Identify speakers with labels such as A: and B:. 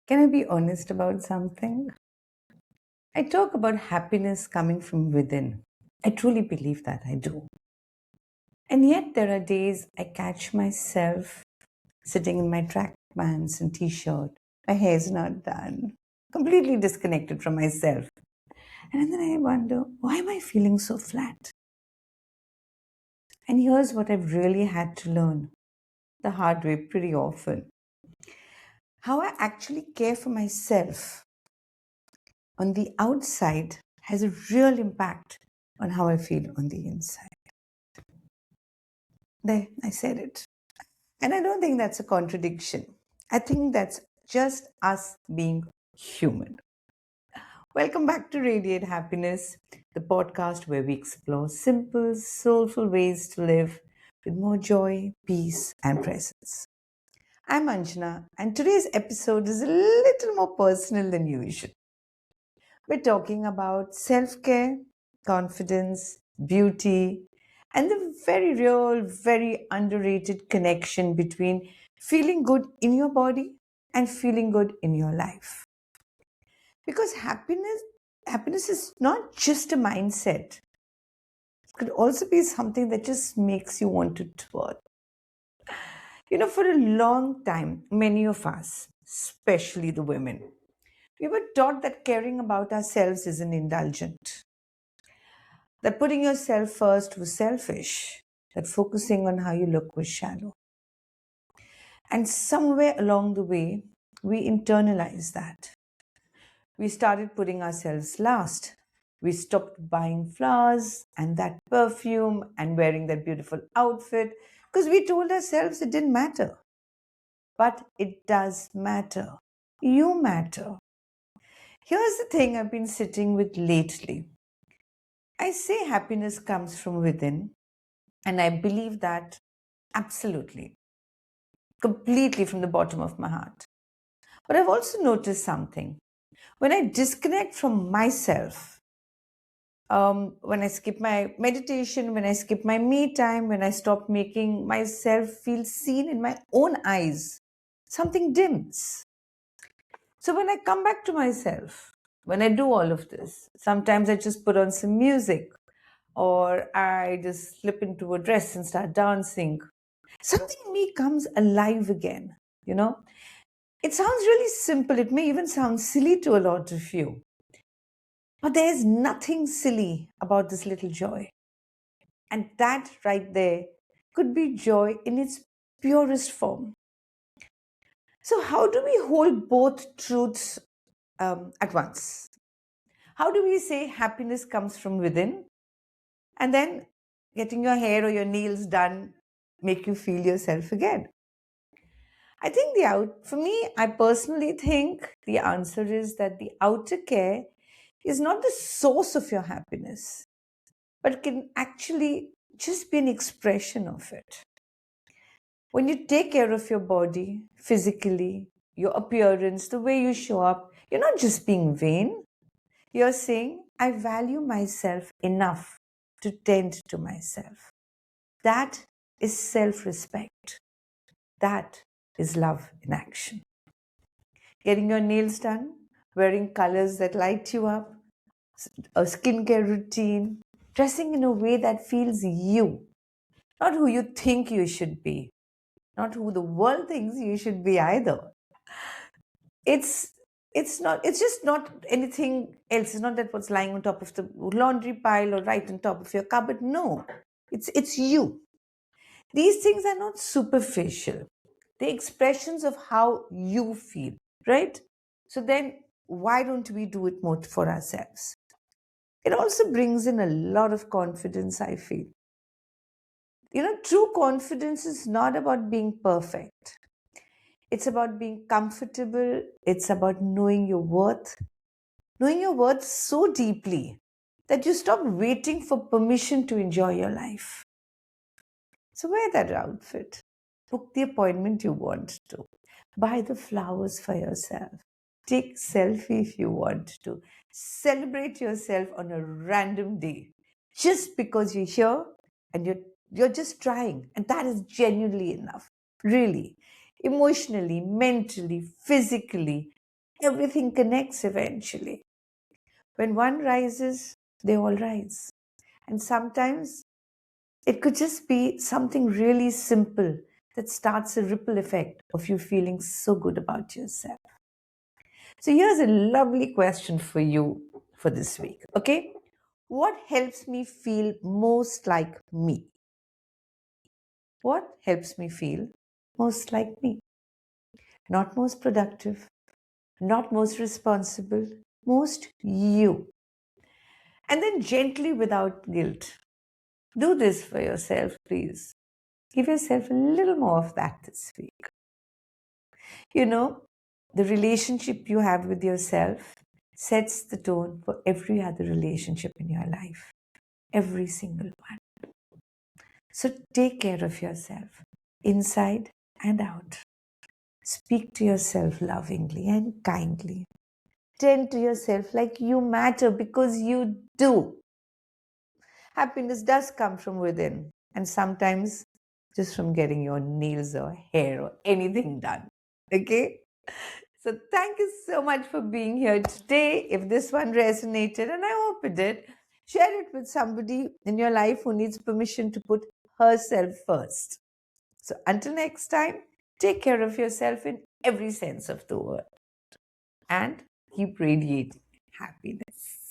A: Can I be honest about something? I talk about happiness coming from within. I truly believe that I do. And yet, there are days I catch myself sitting in my track pants and t shirt. My hair's not done, completely disconnected from myself. And then I wonder, why am I feeling so flat? And here's what I've really had to learn the hard way pretty often how I actually care for myself on the outside has a real impact on how I feel on the inside. There, I said it. And I don't think that's a contradiction. I think that's just us being human. Welcome back to Radiate Happiness, the podcast where we explore simple, soulful ways to live with more joy, peace, and presence. I'm Anjana, and today's episode is a little more personal than usual. We're talking about self care, confidence, beauty, and the very real, very underrated connection between feeling good in your body and feeling good in your life. Because happiness is not just a mindset. It could also be something that just makes you want to twirl. For a long time, many of us, especially the women, we were taught that caring about ourselves is an indulgent, that putting yourself first was selfish, that focusing on how you look was shallow. And somewhere along the way, we internalized that. We started putting ourselves last. We stopped buying flowers and that perfume and wearing that beautiful outfit because we told ourselves it didn't matter. But it does matter. You matter. Here's the thing I've been sitting with lately. I say happiness comes from within, and I believe that absolutely, completely from the bottom of my heart. But I've also noticed something. When I disconnect from myself, when I skip my meditation, when I skip my me time, when I stop making myself feel seen in my own eyes, something dims. So when I come back to myself, when I do all of this, sometimes I just put on some music or I just slip into a dress and start dancing. Something in me comes alive again, you know. It sounds really simple. It may even sound silly to a lot of you. But there's nothing silly about this little joy. And that right there could be joy in its purest form. So, how do we hold both truths at once? How do we say happiness comes from within and then getting your hair or your nails done make you feel yourself again? I think for me, I personally think the answer is that the outer care is not the source of your happiness, but can actually just be an expression of it. When you take care of your body physically, your appearance, the way you show up, you're not just being vain. You're saying, I value myself enough to tend to myself. That is self respect. That is love in action. Getting your nails done, wearing colors that light you up, a skincare routine, dressing in a way that feels you, not who you think you should be, not who the world thinks you should be either. It's it's just not anything else. It's not that what's lying on top of the laundry pile or right on top of your cupboard. No. It's you. These things are not superficial. They're expressions of how you feel, right? So then why don't we do it more for ourselves? It also brings in a lot of confidence, I feel. True confidence is not about being perfect. It's about being comfortable. It's about knowing your worth so deeply that you stop waiting for permission to enjoy your life. So wear that outfit. Book the appointment you want to. Buy the flowers for yourself. Take selfie if you want to. Celebrate yourself on a random day just because you're here and you're just trying, and that is genuinely enough. Really. Emotionally, mentally, physically. Everything connects eventually. When one rises, they all rise. And sometimes it could just be something really simple that starts a ripple effect of you feeling so good about yourself. So here's a lovely question for you for this week. Okay. What helps me feel most like me? What helps me feel most like me? Not most productive, not most responsible, most you. And then gently without guilt. Do this for yourself, please. Give yourself a little more of that this week. You know, the relationship you have with yourself sets the tone for every other relationship in your life, every single one. So take care of yourself, inside and out. Speak to yourself lovingly and kindly. Tend to yourself like you matter because you do. Happiness does come from within, and sometimes just from getting your nails or hair or anything done. Okay? So, thank you so much for being here today. If this one resonated, and I hope it did, share it with somebody in your life who needs permission to put herself first. So, until next time, take care of yourself in every sense of the word and keep radiating happiness.